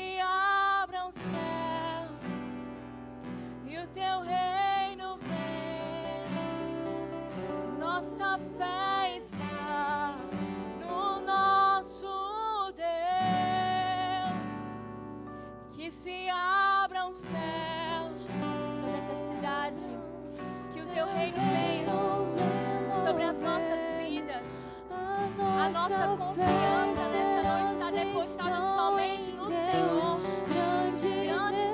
se abram os céus e o teu reino venha. Nossa fé está no nosso Deus. Que se abram os céus sobre essa cidade, que o teu reino venha sobre as nossas vidas. A nossa confiança nessa noite está depositada somente no Senhor. Grande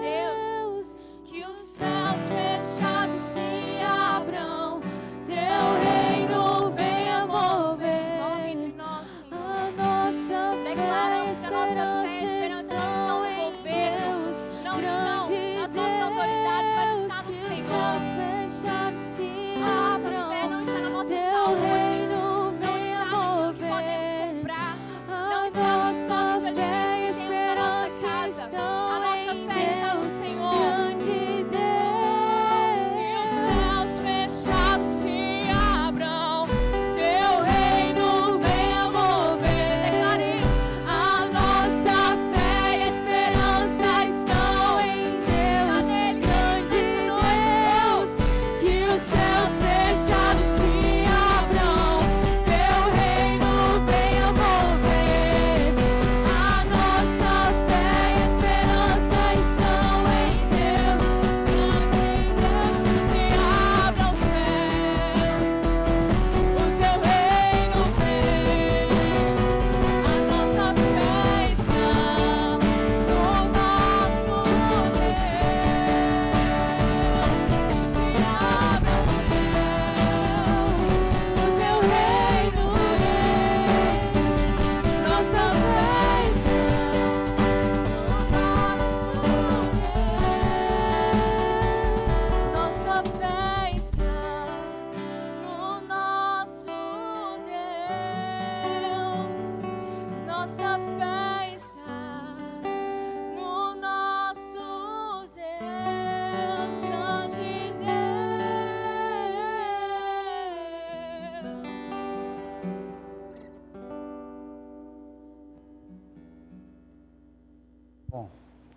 Deus, que os céus fechados se abram, teu reino venha mover. Move entre nós, Senhor. Declaramos que a nossa fé e esperança não estão no governo, não estão nas nossas autoridades, mas está no Senhor. A nossa fé não está na nossa saúde.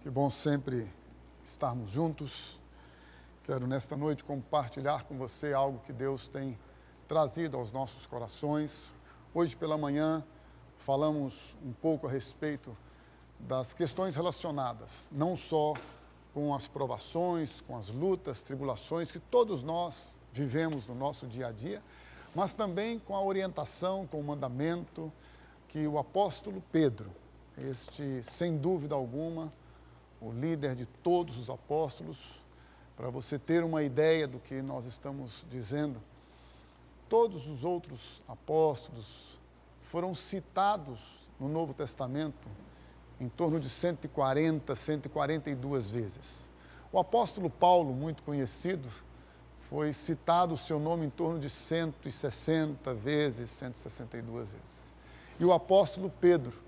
Que bom sempre estarmos juntos. Quero nesta noite compartilhar com você algo que Deus tem trazido aos nossos corações. Hoje pela manhã falamos um pouco a respeito das questões relacionadas, não só com as provações, com as lutas, tribulações que todos nós vivemos no nosso dia a dia, mas também com a orientação, com o mandamento que o apóstolo Pedro, este, sem dúvida alguma, o líder de todos os apóstolos, para você ter uma ideia do que nós estamos dizendo, todos os outros apóstolos foram citados no Novo Testamento em torno de 140, 142 vezes. O apóstolo Paulo, muito conhecido, foi citado o seu nome em torno de 160 vezes, 162 vezes. E o apóstolo Pedro,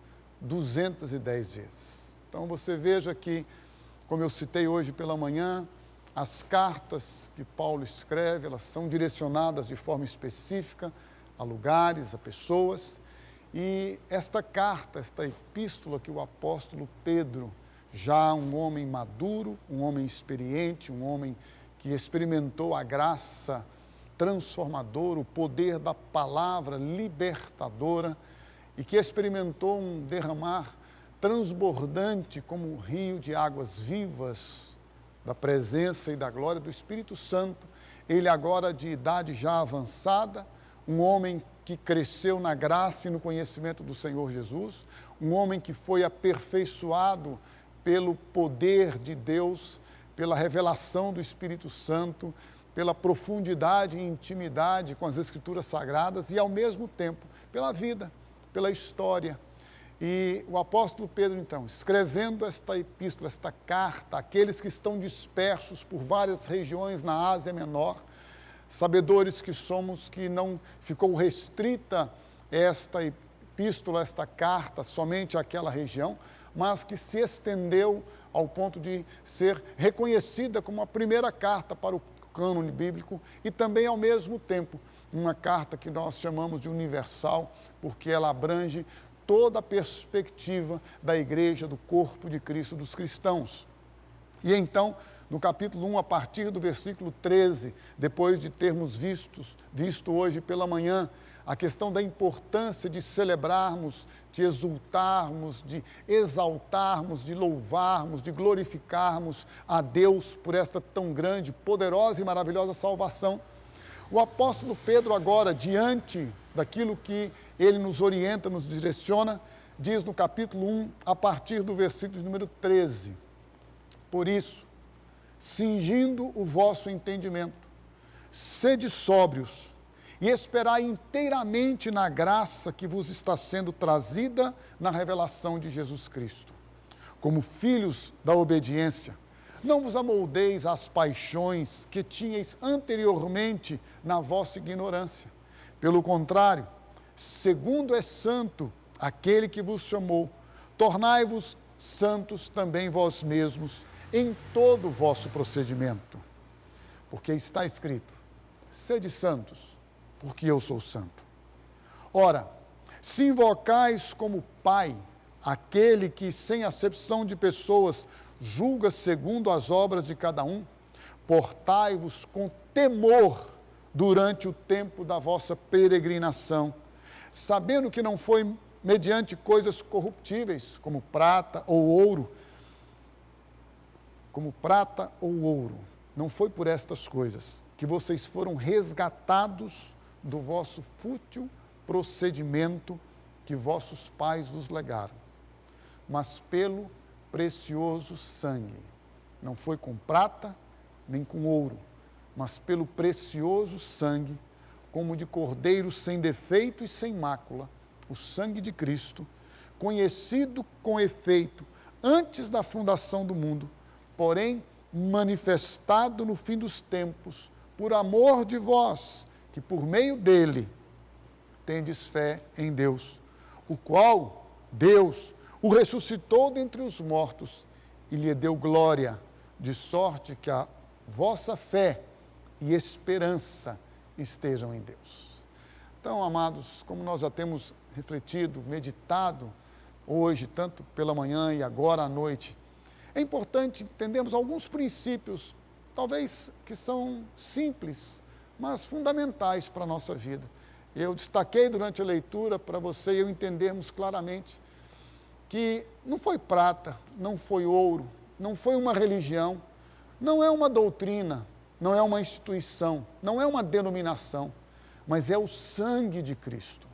210 vezes. Então você veja que, como eu citei hoje pela manhã, as cartas que Paulo escreve, elas são direcionadas de forma específica a lugares, a pessoas. E esta carta, esta epístola que o apóstolo Pedro, já um homem maduro, um homem experiente, um homem que experimentou a graça transformadora, o poder da palavra libertadora e que experimentou um derramar transbordante como um rio de águas vivas da presença e da glória do Espírito Santo. Ele agora de idade já avançada, um homem que cresceu na graça e no conhecimento do Senhor Jesus, um homem que foi aperfeiçoado pelo poder de Deus, pela revelação do Espírito Santo, pela profundidade e intimidade com as Escrituras Sagradas e, ao mesmo tempo, pela vida, pela história. E o apóstolo Pedro, então, escrevendo esta epístola, esta carta, àqueles que estão dispersos por várias regiões na Ásia Menor, sabedores que somos que não ficou restrita esta epístola, esta carta, somente àquela região, mas que se estendeu ao ponto de ser reconhecida como a primeira carta para o cânone bíblico e também, ao mesmo tempo, uma carta que nós chamamos de universal, porque ela abrange toda a perspectiva da igreja, do corpo de Cristo, dos cristãos. E então, no capítulo 1, a partir do versículo 13, depois de termos visto hoje pela manhã, a questão da importância de celebrarmos, de exultarmos, de exaltarmos, de louvarmos, de glorificarmos a Deus por esta tão grande, poderosa e maravilhosa salvação. O apóstolo Pedro agora, diante daquilo que ele nos orienta, nos direciona, diz no capítulo 1, a partir do versículo número 13, por isso, cingindo o vosso entendimento, sede sóbrios, e esperai inteiramente na graça que vos está sendo trazida na revelação de Jesus Cristo. Como filhos da obediência, não vos amoldeis às paixões que tinhais anteriormente na vossa ignorância. Pelo contrário, segundo é santo aquele que vos chamou, tornai-vos santos também vós mesmos em todo o vosso procedimento. Porque está escrito, sede santos, porque eu sou santo. Ora, se invocais como Pai, aquele que, sem acepção de pessoas, julga segundo as obras de cada um, portai-vos com temor durante o tempo da vossa peregrinação, sabendo que não foi mediante coisas corruptíveis, como prata ou ouro, não foi por estas coisas que vocês foram resgatados do vosso fútil procedimento que vossos pais vos legaram, mas pelo precioso sangue. Não foi com prata, nem com ouro, mas pelo precioso sangue, como de cordeiro sem defeito e sem mácula, o sangue de Cristo, conhecido com efeito antes da fundação do mundo, porém manifestado no fim dos tempos, por amor de vós, que por meio dele tendes fé em Deus, o qual Deus o ressuscitou dentre os mortos e lhe deu glória, de sorte que a vossa fé e esperança estejam em Deus. Então, amados, como nós já temos refletido, meditado hoje, tanto pela manhã e agora à noite, é importante entendermos alguns princípios, talvez que são simples, mas fundamentais para a nossa vida. Eu destaquei durante a leitura para você e eu entendermos claramente que não foi prata, não foi ouro, não foi uma religião, não é uma doutrina, não é uma instituição, não é uma denominação, mas é o sangue de Cristo.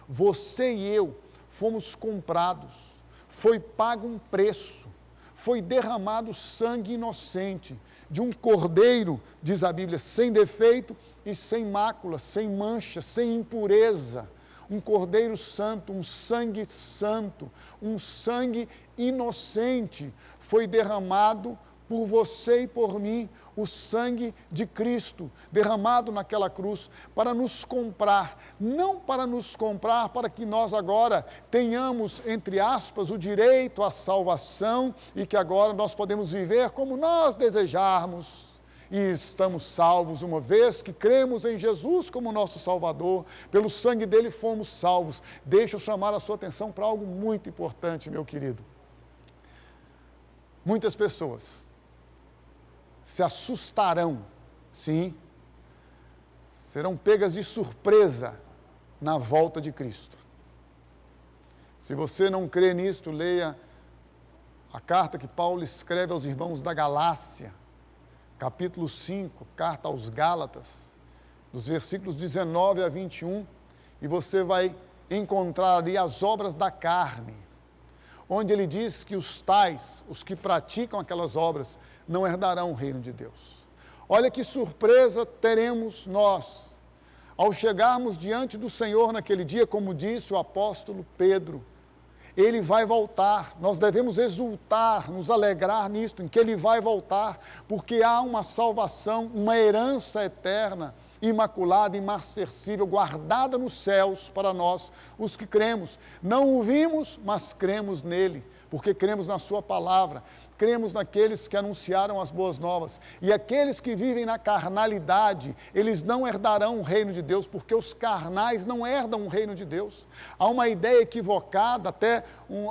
Você e eu fomos comprados, foi pago um preço, foi derramado sangue inocente de um cordeiro, diz a Bíblia, sem defeito e sem mácula, sem mancha, sem impureza. Um cordeiro santo, um sangue inocente foi derramado por você e por mim, o sangue de Cristo, derramado naquela cruz, para nos comprar, não para nos comprar, para que nós agora tenhamos, entre aspas, o direito à salvação e que agora nós podemos viver como nós desejarmos. E estamos salvos uma vez que cremos em Jesus como nosso Salvador, pelo sangue dele fomos salvos. Deixa eu chamar a sua atenção para algo muito importante, meu querido. Muitas pessoas se assustarão, sim, serão pegas de surpresa na volta de Cristo. Se você não crê nisto, leia a carta que Paulo escreve aos irmãos da Galácia, capítulo 5, carta aos Gálatas, dos versículos 19 a 21, e você vai encontrar ali as obras da carne, onde ele diz que os tais, os que praticam aquelas obras, não herdarão o reino de Deus. Olha que surpresa teremos nós, ao chegarmos diante do Senhor naquele dia, como disse o apóstolo Pedro, ele vai voltar, nós devemos exultar, nos alegrar nisto, em que ele vai voltar, porque há uma salvação, uma herança eterna, imaculada, imarcessível, guardada nos céus para nós, os que cremos. Não o vimos, mas cremos nele, porque cremos na sua palavra, cremos naqueles que anunciaram as boas novas. E aqueles que vivem na carnalidade, eles não herdarão o reino de Deus, porque os carnais não herdam o reino de Deus. Há uma ideia equivocada, até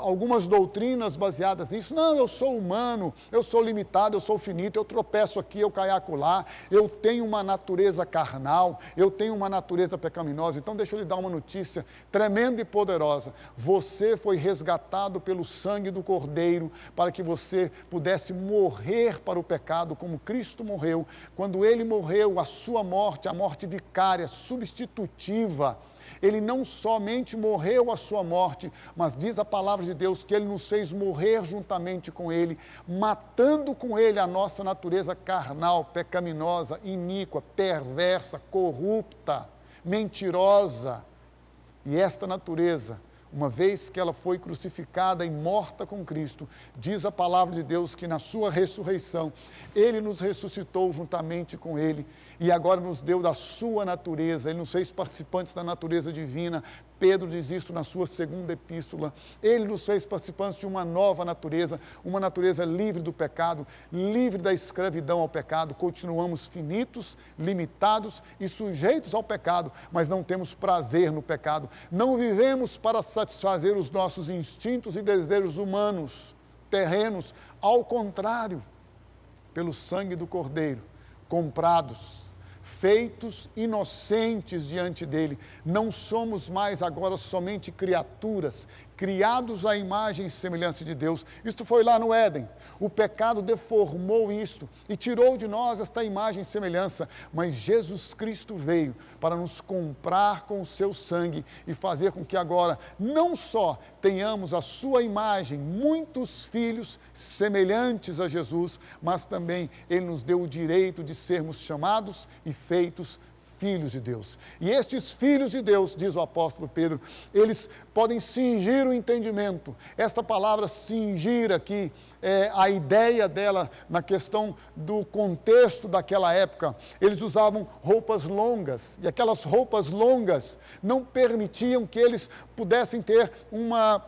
algumas doutrinas baseadas nisso. Não, eu sou humano, eu sou limitado, eu sou finito, eu tropeço aqui, eu caio acolá, eu tenho uma natureza carnal, eu tenho uma natureza pecaminosa. Então deixa eu lhe dar uma notícia tremenda e poderosa. Você foi resgatado pelo sangue do Cordeiro, para que você pudesse morrer para o pecado, como Cristo morreu. Quando ele morreu, a sua morte, a morte vicária, substitutiva, ele não somente morreu a sua morte, mas diz a palavra de Deus que ele nos fez morrer juntamente com ele, matando com ele a nossa natureza carnal, pecaminosa, iníqua, perversa, corrupta, mentirosa. E esta natureza, uma vez que ela foi crucificada e morta com Cristo, diz a palavra de Deus que na sua ressurreição, ele nos ressuscitou juntamente com ele e agora nos deu da sua natureza, ele nos fez participantes da natureza divina. Pedro diz isso na sua segunda epístola. Ele nos fez participantes de uma nova natureza, uma natureza livre do pecado, livre da escravidão ao pecado. Continuamos finitos, limitados e sujeitos ao pecado, mas não temos prazer no pecado. Não vivemos para satisfazer os nossos instintos e desejos humanos, terrenos. Ao contrário, pelo sangue do Cordeiro, comprados, feitos inocentes diante dele. Não somos mais agora somente criaturas, criados à imagem e semelhança de Deus. Isto foi lá no Éden. O pecado deformou isto e tirou de nós esta imagem e semelhança, mas Jesus Cristo veio para nos comprar com o seu sangue e fazer com que agora não só tenhamos a sua imagem, muitos filhos semelhantes a Jesus, mas também ele nos deu o direito de sermos chamados e feitos filhos de Deus. E estes filhos de Deus, diz o apóstolo Pedro, eles podem cingir o entendimento. Esta palavra cingir aqui, a ideia dela na questão do contexto daquela época, eles usavam roupas longas, e aquelas roupas longas não permitiam que eles pudessem ter uma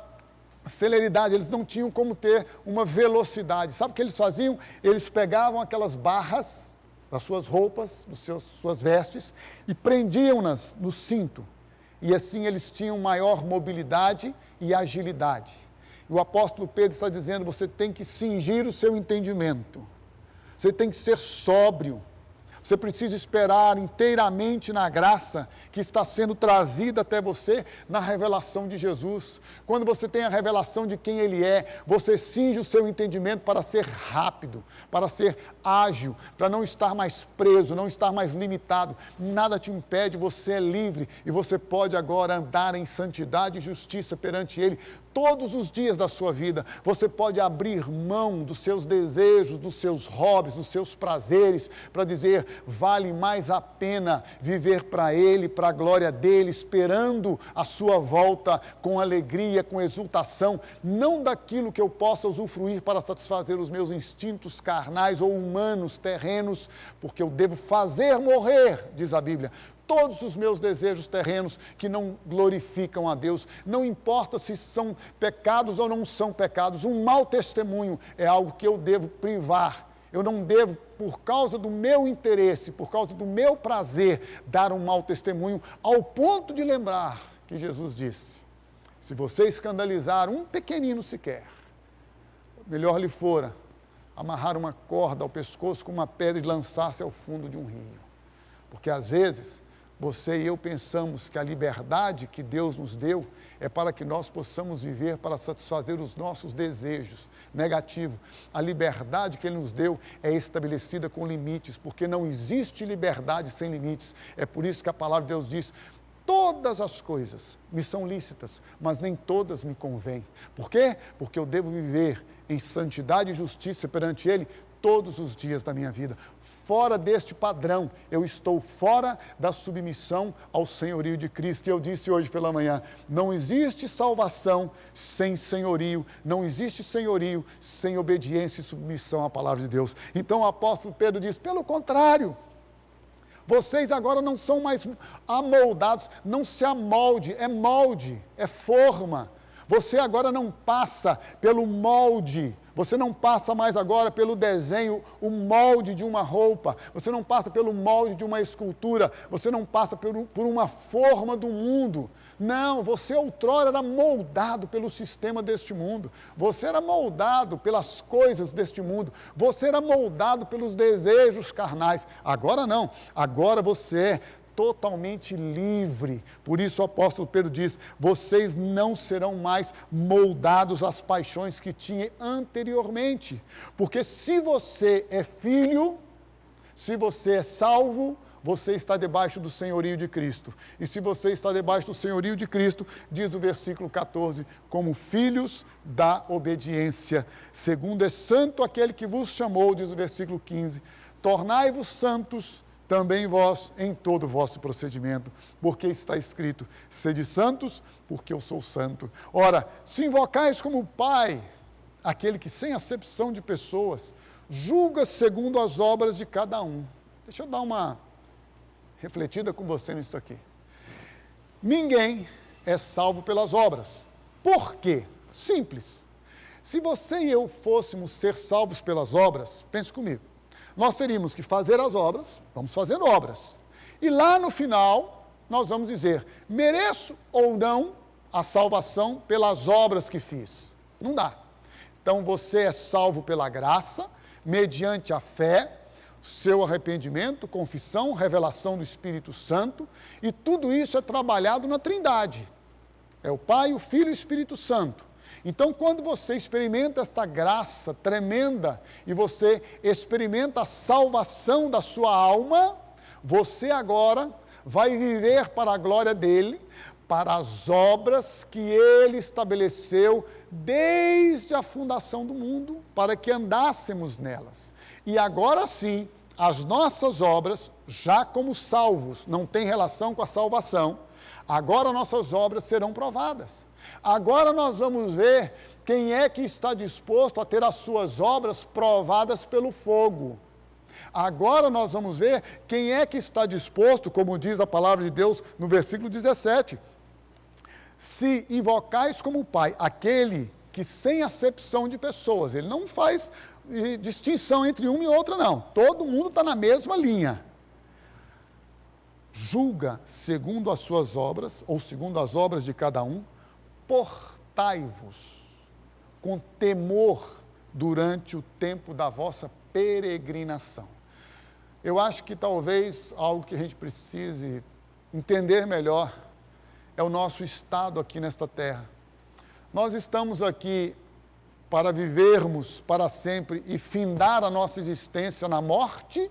celeridade, eles não tinham como ter uma velocidade. Sabe o que eles faziam? Eles pegavam aquelas barras das suas roupas, suas vestes, e prendiam-nas no cinto. E assim eles tinham maior mobilidade e agilidade. E o apóstolo Pedro está dizendo, você tem que cingir o seu entendimento. Você tem que ser sóbrio. Você precisa esperar inteiramente na graça que está sendo trazida até você na revelação de Jesus. Quando você tem a revelação de quem Ele é, você cinge o seu entendimento para ser rápido, para ser ágil, para não estar mais preso, não estar mais limitado. Nada te impede, você é livre e você pode agora andar em santidade e justiça perante Ele todos os dias da sua vida. Você pode abrir mão dos seus desejos, dos seus hobbies, dos seus prazeres, para dizer, vale mais a pena viver para Ele, para a glória dEle, esperando a sua volta com alegria, com exultação, não daquilo que eu possa usufruir para satisfazer os meus instintos carnais ou humanos, terrenos, porque eu devo fazer morrer, diz a Bíblia, todos os meus desejos terrenos que não glorificam a Deus. Não importa se são pecados ou não são pecados, um mau testemunho é algo que eu devo privar. Eu não devo, por causa do meu interesse, por causa do meu prazer, dar um mau testemunho, ao ponto de lembrar que Jesus disse, se você escandalizar um pequenino sequer, melhor lhe fora amarrar uma corda ao pescoço com uma pedra e lançar-se ao fundo de um rio. Porque às vezes você e eu pensamos que a liberdade que Deus nos deu é para que nós possamos viver para satisfazer os nossos desejos negativos. A liberdade que Ele nos deu é estabelecida com limites, porque não existe liberdade sem limites. É por isso que a palavra de Deus diz, todas as coisas me são lícitas, mas nem todas me convêm. Por quê? Porque eu devo viver em santidade e justiça perante Ele todos os dias da minha vida. Fora deste padrão, eu estou fora da submissão ao senhorio de Cristo. E eu disse hoje pela manhã, não existe salvação sem senhorio, não existe senhorio sem obediência e submissão à palavra de Deus. Então o apóstolo Pedro diz, pelo contrário, vocês agora não são mais amoldados, não se amolde, é forma. Você agora não passa pelo molde Você não passa mais agora pelo desenho, o molde de uma roupa. Você não passa pelo molde de uma escultura. Você não passa por uma forma do mundo. Não, você outrora era moldado pelo sistema deste mundo. Você era moldado pelas coisas deste mundo. Você era moldado pelos desejos carnais. Agora não. Agora você é totalmente livre. Por isso o apóstolo Pedro diz, vocês não serão mais moldados às paixões que tinham anteriormente. Porque se você é filho, se você é salvo, você está debaixo do senhorio de Cristo. E se você está debaixo do senhorio de Cristo, diz o versículo 14, como filhos da obediência. Segundo é santo aquele que vos chamou, diz o versículo 15, tornai-vos santos também vós em todo o vosso procedimento, porque está escrito, sede santos, porque eu sou santo. Ora, se invocais como Pai, aquele que sem acepção de pessoas, julga segundo as obras de cada um. Deixa eu dar uma refletida com você nisso aqui. Ninguém é salvo pelas obras. Por quê? Simples. Se você e eu fôssemos ser salvos pelas obras, pense comigo, nós teríamos que fazer as obras, vamos fazer obras. E lá no final, nós vamos dizer, mereço ou não a salvação pelas obras que fiz? Não dá. Então você é salvo pela graça, mediante a fé, seu arrependimento, confissão, revelação do Espírito Santo, e tudo isso é trabalhado na Trindade. É o Pai, o Filho e o Espírito Santo. Então, quando você experimenta esta graça tremenda e você experimenta a salvação da sua alma, você agora vai viver para a glória dele, para as obras que ele estabeleceu desde a fundação do mundo, para que andássemos nelas. E agora sim, as nossas obras, já como salvos, não tem relação com a salvação, agora nossas obras serão provadas. Agora nós vamos ver quem é que está disposto a ter as suas obras provadas pelo fogo. Agora nós vamos ver quem é que está disposto, como diz a palavra de Deus no versículo 17. Se invocais como Pai, aquele que sem acepção de pessoas, ele não faz distinção entre uma e outra não, todo mundo está na mesma linha. Julga segundo as suas obras, ou segundo as obras de cada um, portai-vos com temor durante o tempo da vossa peregrinação. Eu acho que talvez algo que a gente precise entender melhor é o nosso estado aqui nesta terra. Nós estamos aqui para vivermos para sempre e findar a nossa existência na morte,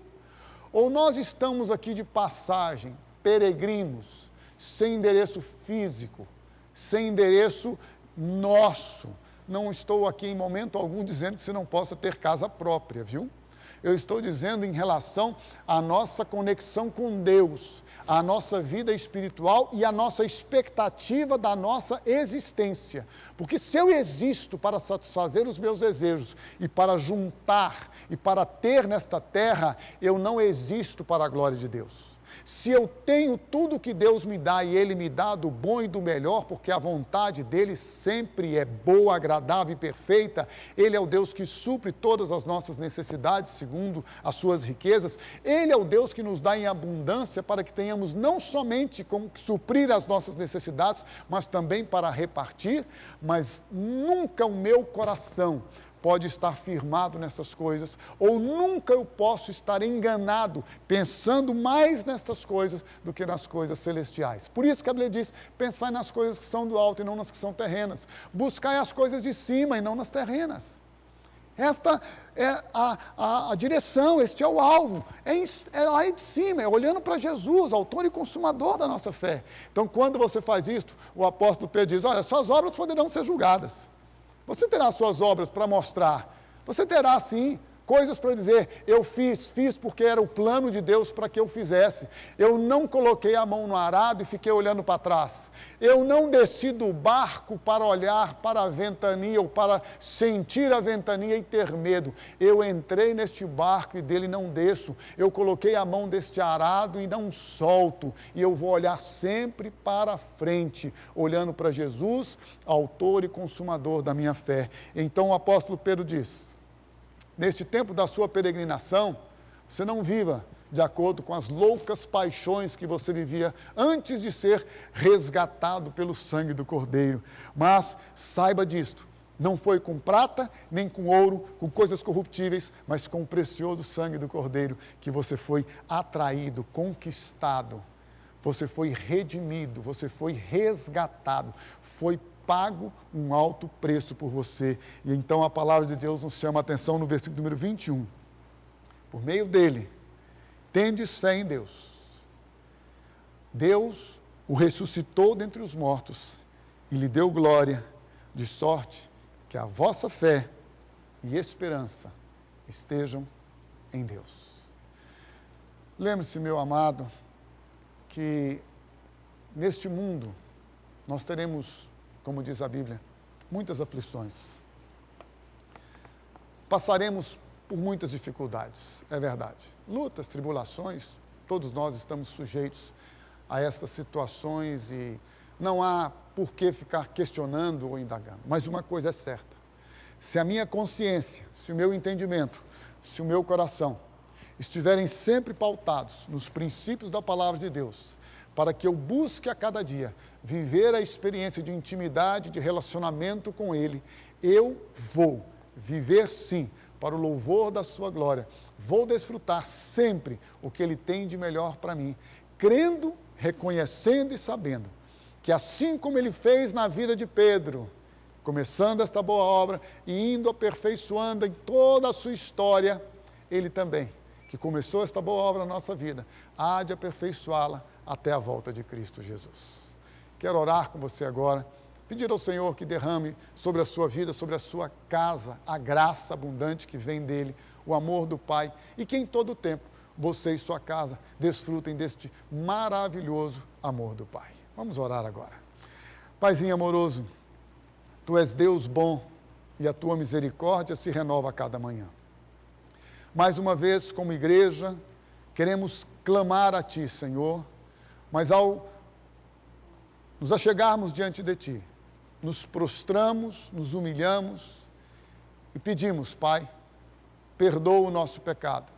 ou nós estamos aqui de passagem, peregrinos, sem endereço físico, sem endereço nosso. Não estou aqui em momento algum dizendo que você não possa ter casa própria, viu? Eu estou dizendo em relação à nossa conexão com Deus, à nossa vida espiritual e à nossa expectativa da nossa existência. Porque se eu existo para satisfazer os meus desejos e para juntar e para ter nesta terra, eu não existo para a glória de Deus. Se eu tenho tudo que Deus me dá e Ele me dá do bom e do melhor, porque a vontade dEle sempre é boa, agradável e perfeita, Ele é o Deus que supre todas as nossas necessidades segundo as suas riquezas, Ele é o Deus que nos dá em abundância para que tenhamos não somente como suprir as nossas necessidades, mas também para repartir, mas nunca o meu coração pode estar firmado nessas coisas, ou nunca eu posso estar enganado, pensando mais nestas coisas do que nas coisas celestiais. Por isso que a Bíblia diz, pensai nas coisas que são do alto e não nas que são terrenas. Buscai as coisas de cima e não nas terrenas. Esta é a direção, este é o alvo, é lá de cima, é olhando para Jesus, autor e consumador da nossa fé. Então, quando você faz isto, o apóstolo Pedro diz, olha, suas obras poderão ser julgadas. Você terá suas obras para mostrar, você terá sim coisas para dizer, eu fiz porque era o plano de Deus para que eu fizesse. Eu não coloquei a mão no arado e fiquei olhando para trás. Eu não desci do barco para olhar para a ventania ou para sentir a ventania e ter medo. Eu entrei neste barco e dele não desço. Eu coloquei a mão deste arado e não solto. E eu vou olhar sempre para frente, olhando para Jesus, autor e consumador da minha fé. Então o apóstolo Pedro diz, neste tempo da sua peregrinação, você não viva de acordo com as loucas paixões que você vivia antes de ser resgatado pelo sangue do Cordeiro. Mas saiba disto, não foi com prata, nem com ouro, com coisas corruptíveis, mas com o precioso sangue do Cordeiro que você foi atraído, conquistado, você foi redimido, você foi resgatado, foi pago um alto preço por você. E então a palavra de Deus nos chama a atenção no versículo número 21. Por meio dele, tendes fé em Deus. Deus o ressuscitou dentre os mortos e lhe deu glória, de sorte que a vossa fé e esperança estejam em Deus. Lembre-se, meu amado, que neste mundo nós teremos, como diz a Bíblia, muitas aflições. Passaremos por muitas dificuldades, é verdade. Lutas, tribulações, todos nós estamos sujeitos a estas situações e não há por que ficar questionando ou indagando. Mas uma coisa é certa, se a minha consciência, se o meu entendimento, se o meu coração estiverem sempre pautados nos princípios da palavra de Deus, para que eu busque a cada dia viver a experiência de intimidade, de relacionamento com Ele, eu vou viver sim para o louvor da sua glória. Vou desfrutar sempre o que Ele tem de melhor para mim, crendo, reconhecendo e sabendo que assim como Ele fez na vida de Pedro, começando esta boa obra e indo aperfeiçoando em toda a sua história, Ele também, que começou esta boa obra na nossa vida, há de aperfeiçoá-la até a volta de Cristo Jesus. Quero orar com você agora, pedir ao Senhor que derrame sobre a sua vida, sobre a sua casa, a graça abundante que vem dEle, o amor do Pai, e que em todo o tempo você e sua casa desfrutem deste maravilhoso amor do Pai. Vamos orar agora. Paizinho amoroso, Tu és Deus bom e a Tua misericórdia se renova a cada manhã. Mais uma vez, como igreja, queremos clamar a Ti, Senhor, mas ao nos achegarmos diante de Ti, nos prostramos, nos humilhamos e pedimos, Pai, perdoa o nosso pecado,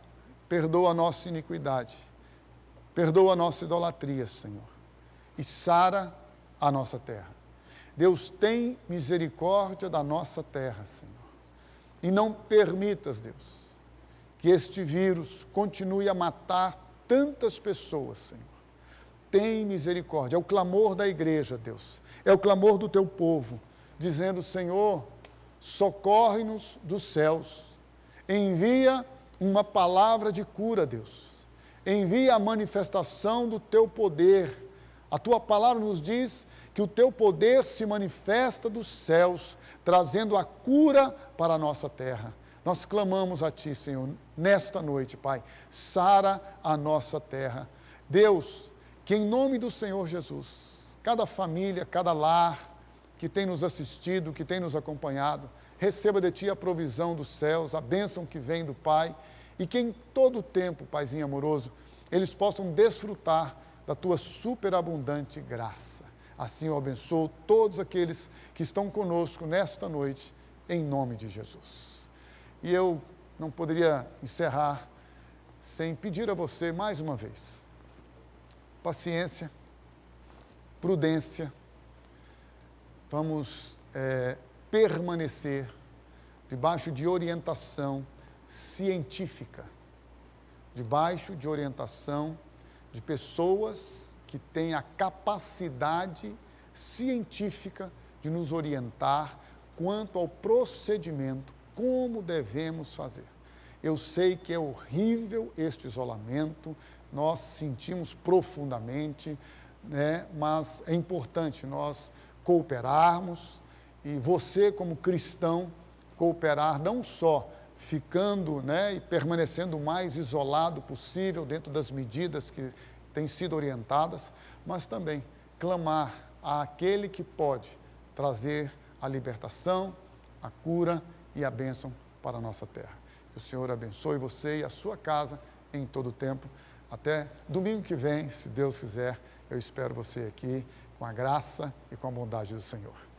perdoa a nossa iniquidade, perdoa a nossa idolatria, Senhor, e sara a nossa terra. Deus, tem misericórdia da nossa terra, Senhor, e não permitas, Deus, que este vírus continue a matar tantas pessoas, Senhor. Tem misericórdia, é o clamor da igreja, Deus, é o clamor do Teu povo, dizendo, Senhor, socorre-nos dos céus, envia uma palavra de cura, Deus, envia a manifestação do Teu poder. A Tua palavra nos diz que o Teu poder se manifesta dos céus, trazendo a cura para a nossa terra. Nós clamamos a Ti, Senhor, nesta noite, Pai, sara a nossa terra. Deus, que em nome do Senhor Jesus, cada família, cada lar que tem nos assistido, que tem nos acompanhado, receba de Ti a provisão dos céus, a bênção que vem do Pai, e que em todo o tempo, Paizinho amoroso, eles possam desfrutar da Tua superabundante graça. Assim eu abençoo todos aqueles que estão conosco nesta noite, em nome de Jesus. E eu não poderia encerrar sem pedir a você mais uma vez, paciência, prudência, vamos permanecer debaixo de orientação científica, debaixo de orientação de pessoas que têm a capacidade científica de nos orientar quanto ao procedimento, como devemos fazer. Eu sei que é horrível este isolamento, nós sentimos profundamente, né? Mas é importante nós cooperarmos e você, como cristão, cooperar não só ficando, né, e permanecendo o mais isolado possível dentro das medidas que têm sido orientadas, mas também clamar àquele que pode trazer a libertação, a cura e a bênção para a nossa terra. Que o Senhor abençoe você e a sua casa em todo o tempo. Até domingo que vem, se Deus quiser, eu espero você aqui com a graça e com a bondade do Senhor.